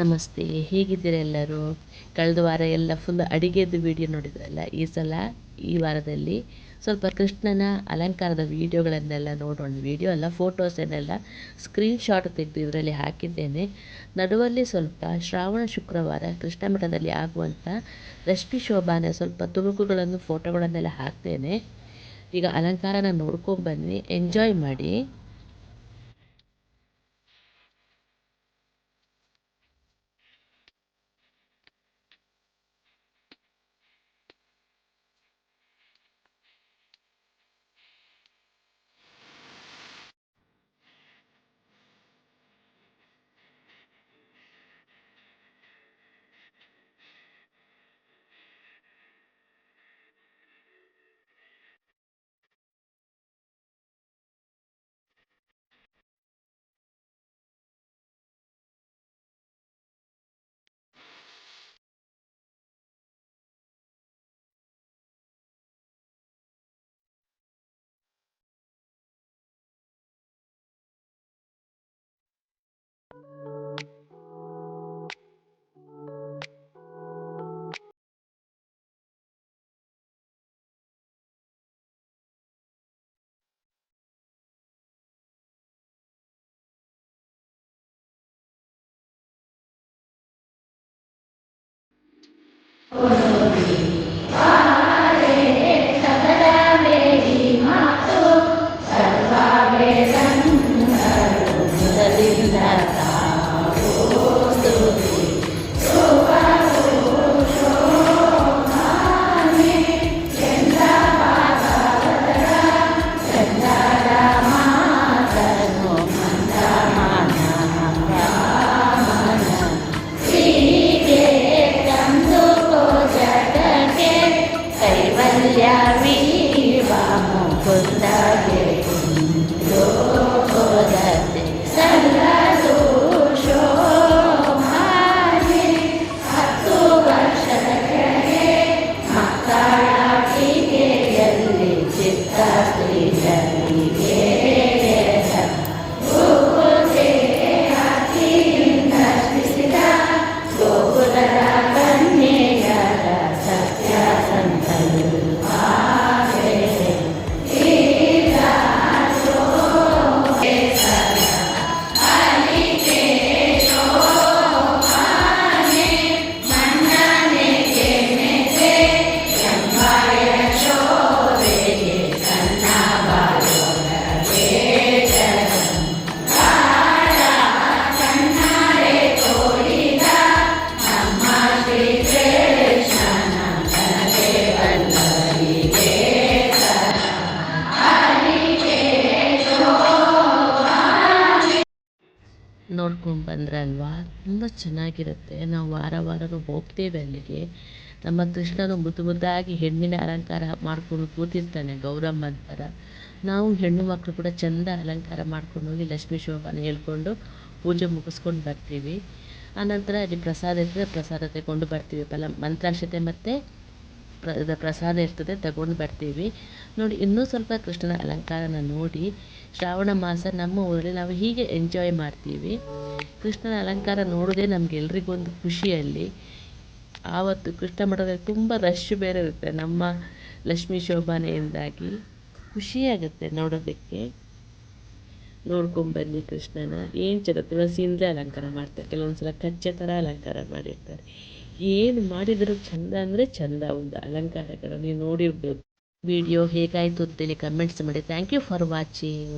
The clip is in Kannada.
ನಮಸ್ತೆ, ಹೇಗಿದ್ದೀರಾ ಎಲ್ಲರೂ? ಕಳೆದ ವಾರ ಎಲ್ಲ ಫುಲ್ ಅಡಿಗೆದು ವೀಡಿಯೋ ನೋಡಿದ್ರಲ್ಲ. ಈ ಸಲ ಈ ವಾರದಲ್ಲಿ ಸ್ವಲ್ಪ ಕೃಷ್ಣನ ಅಲಂಕಾರದ ವೀಡಿಯೋಗಳನ್ನೆಲ್ಲ ನೋಡೋಣ. ವೀಡಿಯೋ ಅಲ್ಲ, ಫೋಟೋಸನ್ನೆಲ್ಲ ಸ್ಕ್ರೀನ್ಶಾಟ್ ತೆಗೆದು ಇದರಲ್ಲಿ ಹಾಕಿದ್ದೇನೆ. ನಡುವಲ್ಲಿ ಸ್ವಲ್ಪ ಶ್ರಾವಣ ಶುಕ್ರವಾರ ಕೃಷ್ಣ ಮಠದಲ್ಲಿ ಆಗುವಂಥ ರಶ್ಮಿ ಶೋಭಾನ ಸ್ವಲ್ಪ ತುಣುಕುಗಳನ್ನು ಫೋಟೋಗಳನ್ನೆಲ್ಲ ಹಾಕ್ತೇನೆ. ಈಗ ಅಲಂಕಾರನ ನೋಡ್ಕೊಂಡ್ಬನ್ನಿ, ಎಂಜಾಯ್ ಮಾಡಿ. ನೋಡ್ಕೊಂಡು ಬಂದ್ರಲ್ವಾ, ತುಂಬ ಚೆನ್ನಾಗಿರುತ್ತೆ. ನಾವು ವಾರ ವಾರನೂ ಹೋಗ್ತೇವೆ ಅಲ್ಲಿಗೆ. ನಮ್ಮ ಕೃಷ್ಣನು ಮುದ್ದು ಮುದ್ದಾಗಿ ಹೆಣ್ಣಿನ ಅಲಂಕಾರ ಮಾಡ್ಕೊಂಡು ಕೂತಿರ್ತಾನೆ, ಗೌರಮ್ಮನ ಥರ. ನಾವು ಹೆಣ್ಣು ಮಕ್ಕಳು ಕೂಡ ಚೆಂದ ಅಲಂಕಾರ ಮಾಡ್ಕೊಂಡು ಹೋಗಿ ಲಕ್ಷ್ಮೀ ಶೋಭಾನ ಹೇಳ್ಕೊಂಡು ಪೂಜೆ ಮುಗಿಸ್ಕೊಂಡು ಬರ್ತೀವಿ. ಆನಂತರ ಅಲ್ಲಿ ಪ್ರಸಾದ ಇರ್ತದೆ, ಪ್ರಸಾದ ತಗೊಂಡು ಬರ್ತೀವಿ. ಮಂತ್ರಾಕ್ಷತೆ ಮತ್ತು ಪ್ರಸಾದ ಇರ್ತದೆ, ತಗೊಂಡು ಬರ್ತೀವಿ. ನೋಡಿ, ಇನ್ನೂ ಸ್ವಲ್ಪ ಕೃಷ್ಣನ ಅಲಂಕಾರನ ನೋಡಿ. ಶ್ರಾವಣ ಮಾಸ ನಮ್ಮ ಊರಲ್ಲಿ ನಾವು ಹೀಗೆ ಎಂಜಾಯ್ ಮಾಡ್ತೀವಿ. ಕೃಷ್ಣನ ಅಲಂಕಾರ ನೋಡೋದೇ ನಮಗೆಲ್ರಿಗೊಂದು ಖುಷಿಯಲ್ಲಿ. ಆವತ್ತು ಕೃಷ್ಣ ಮಠದಲ್ಲಿ ತುಂಬ ರಶ್ ಬೇರೆ ಇರುತ್ತೆ. ನಮ್ಮ ಲಕ್ಷ್ಮೀ ಶೋಭಾನೆಯಿಂದಾಗಿ ಖುಷಿಯಾಗುತ್ತೆ ನೋಡೋದಕ್ಕೆ. ನೋಡ್ಕೊಂಬನ್ನಿ ಕೃಷ್ಣನ. ಏನು ಚೆನ್ನಾಗಿ ತುಳಸಿಯಿಂದಲೇ ಅಲಂಕಾರ ಮಾಡ್ತಾರೆ. ಕೆಲವೊಂದು ಸಲ ಕಚ್ಚೆ ಥರ ಅಲಂಕಾರ ಮಾಡಿರ್ತಾರೆ. ಏನು ಮಾಡಿದರೂ ಚೆಂದ ಅಂದರೆ ಚೆಂದ ಒಂದು ಅಲಂಕಾರಗಳು. ನೀವು ನೋಡಿರ್ಬೋದು. ವಿಡಿಯೋ ಹೇಗಾಯಿತು ಅಂತೇಳಿ ಕಮೆಂಟ್ಸ್ ಮಾಡಿ. Thank you for watching.